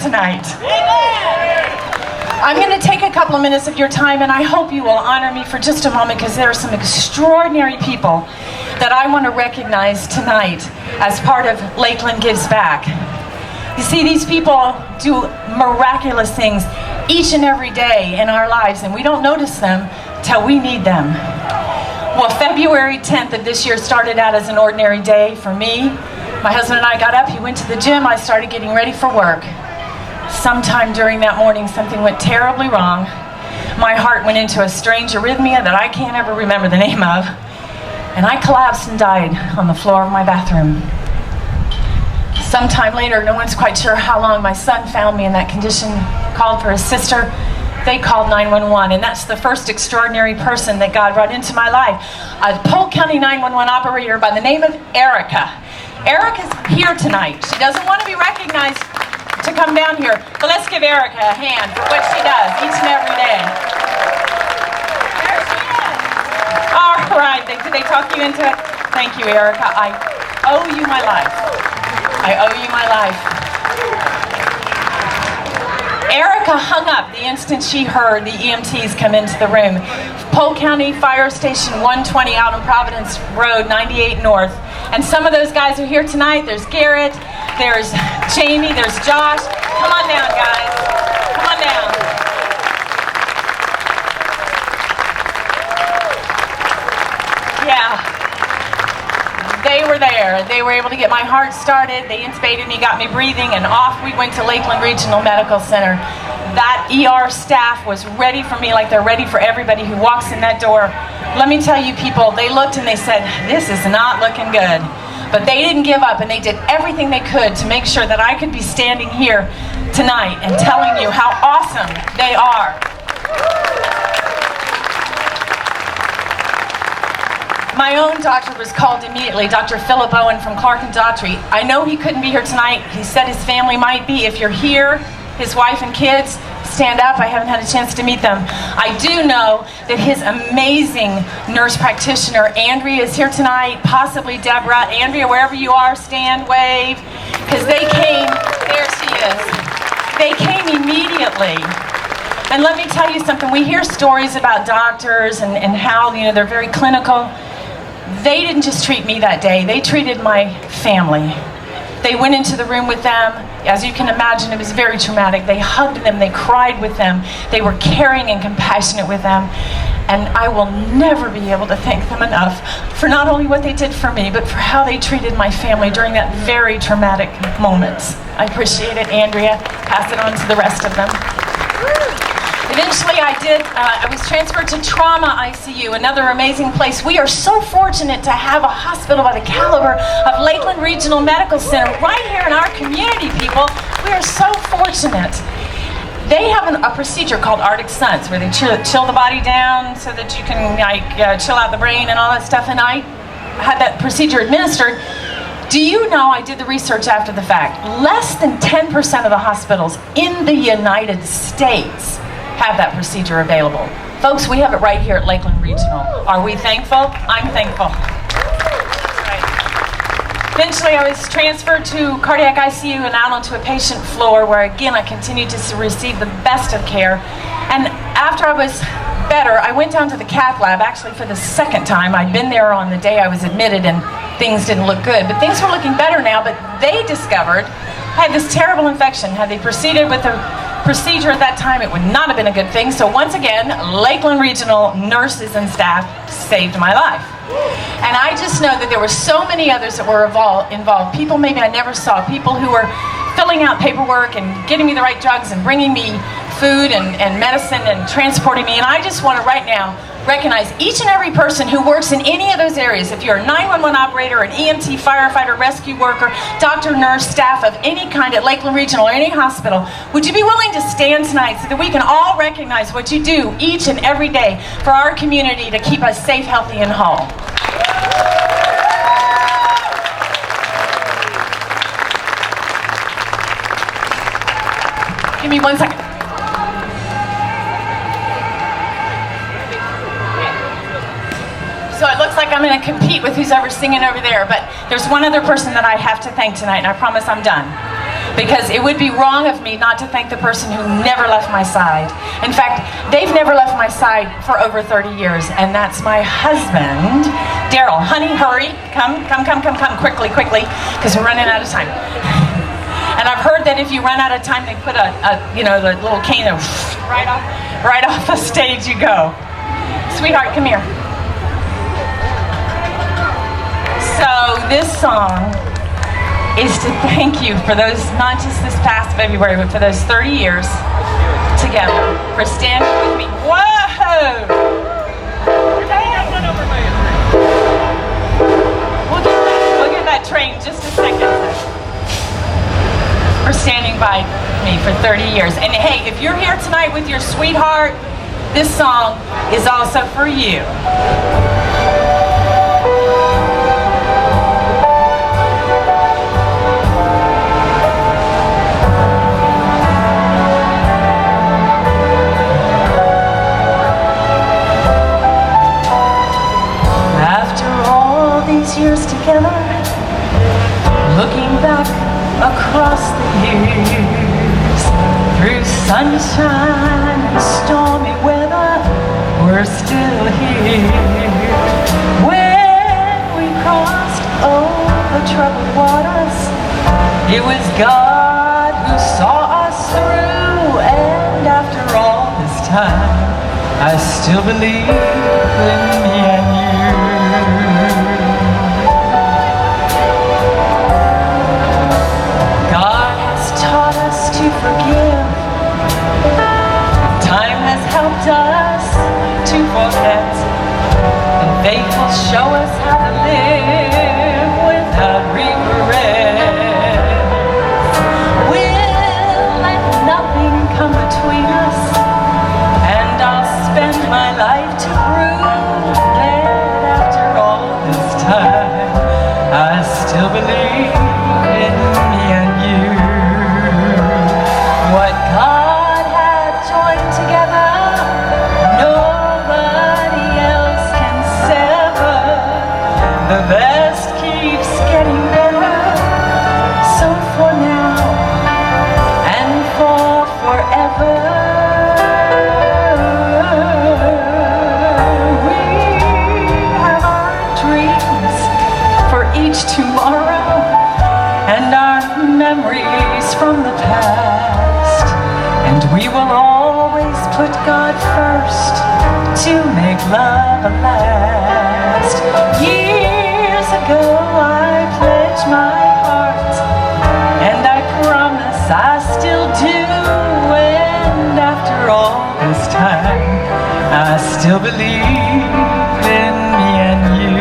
tonight. I'm going to take a couple of minutes of your time, and I hope you will honor me for just a moment, because there are some extraordinary people that I want to recognize tonight as part of Lakeland Gives Back. You see, these people do miraculous things each and every day in our lives, and we don't notice them till we need them. Well, February 10th of this year started out as an ordinary day for me. My husband and I got up, he went to the gym, I started getting ready for work. Sometime during that morning, something went terribly wrong. My heart went into a strange arrhythmia that I can't ever remember the name of, and I collapsed and died on the floor of my bathroom. Sometime later, no one's quite sure how long, my son found me in that condition, called for his sister. They called 911, and that's the first extraordinary person that God brought into my life. A Polk County 911 operator by the name of Erica. Erica's here tonight. She doesn't want to be recognized to come down here, but let's give Erica a hand for what she does each and every day. There she is. All right, did they talk you into it? Thank you, Erica. I owe you my life. I owe you my life. Erica hung up the instant she heard the EMTs come into the room. Polk County Fire Station 120 out on Providence Road, 98 North. And some of those guys are here tonight. There's Garrett, there's Jamie, there's Josh. Come on down, guys. Come on down. Yeah. They were there. They were able to get my heart started. They intubated me, got me breathing, and off we went to Lakeland Regional Medical Center. That ER staff was ready for me like they're ready for everybody who walks in that door. Let me tell you, people, they looked and they said, this is not looking good. But they didn't give up, and they did everything they could to make sure that I could be standing here tonight and telling you how awesome they are. My own doctor was called immediately, Dr. Philip Owen from Clark and Daughtry. I know he couldn't be here tonight. He said his family might be. If you're here, his wife and kids, stand up. I haven't had a chance to meet them. I do know that his amazing nurse practitioner, Andrea, is here tonight, possibly Deborah. Andrea, wherever you are, stand, wave, because they came, there she is. They came immediately. And let me tell you something, we hear stories about doctors and how, you know, they're very clinical. They didn't just treat me that day, they treated my family. They went into the room with them. As you can imagine, it was very traumatic. They hugged them, they cried with them. They were caring and compassionate with them. And I will never be able to thank them enough for not only what they did for me, but for how they treated my family during that very traumatic moment. I appreciate it, Andrea. Pass it on to the rest of them. Eventually I was transferred to trauma ICU, another amazing place. We are so fortunate to have a hospital by the caliber of Lakeland Regional Medical Center right here in our community, people. We are so fortunate. They have a procedure called Arctic Suns, where they chill the body down so that you can chill out the brain and all that stuff, and I had that procedure administered. Do you know, I did the research after the fact, less than 10% of the hospitals in the United States have that procedure available. Folks, we have it right here at Lakeland Regional. Are we thankful? I'm thankful. Right. Eventually I was transferred to cardiac ICU and out onto a patient floor where again I continued to receive the best of care. And after I was better, I went down to the cath lab actually for the second time. I'd been there on the day I was admitted and things didn't look good, but things were looking better now. But they discovered I had this terrible infection. Had they proceeded with the procedure at that time, it would not have been a good thing. So once again, Lakeland Regional nurses and staff saved my life. And I just know that there were so many others that were involved. People maybe I never saw. People who were filling out paperwork and getting me the right drugs and bringing me food and medicine and transporting me. And I just want to right now recognize each and every person who works in any of those areas. If you're a 911 operator, an EMT, firefighter, rescue worker, doctor, nurse, staff of any kind at Lakeland Regional or any hospital, would you be willing to stand tonight so that we can all recognize what you do each and every day for our community to keep us safe, healthy, and whole? Give me 1 second. So it looks like I'm going to compete with who's ever singing over there, but there's one other person that I have to thank tonight, and I promise I'm done. because it would be wrong of me not to thank the person who never left my side. In fact, they've never left my side for over 30 years, and that's my husband, Daryl. Honey, hurry, come, quickly, because we're running out of time. And I've heard that if you run out of time, they put the little cane of right off the stage you go. Sweetheart, come here. So this song is to thank you for those, not just this past February, but for those 30 years together, for standing with me. Whoa! We'll get that train in just a second. For standing by me for 30 years. And hey, if you're here tonight with your sweetheart, this song is also for you. Years together, looking back across the years, through sunshine and stormy weather, we're still here. When we crossed over troubled waters, it was God who saw us through, and after all this time, I still believe in me and you. Forgive. Time has helped us to forget, and faith will show us how to live without regret. We'll let nothing come between us, and I'll spend my life to prove that after all this time, I still believe in me and you. What God had joined together, nobody else can sever. The best keeps getting better. So for now and for forever, we have our dreams for each tomorrow and our memories from the past. And we will always put God first to make love last. Years ago I pledged my heart, and I promise I still do. And after all this time, I still believe in me and you.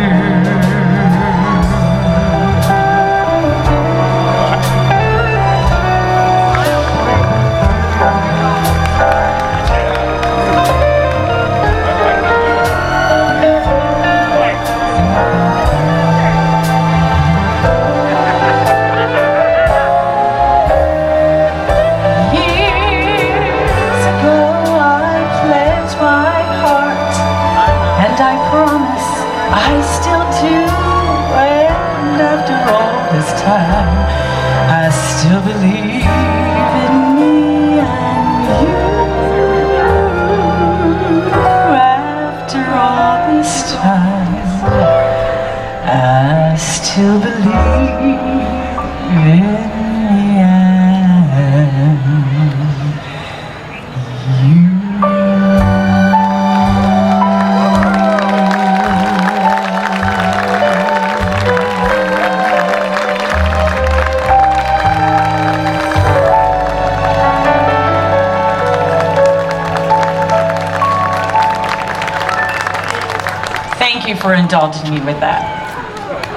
I still do, and after all this time, I still believe in me and you. After all this time, I still believe in me and you. Thank you for indulging me with that.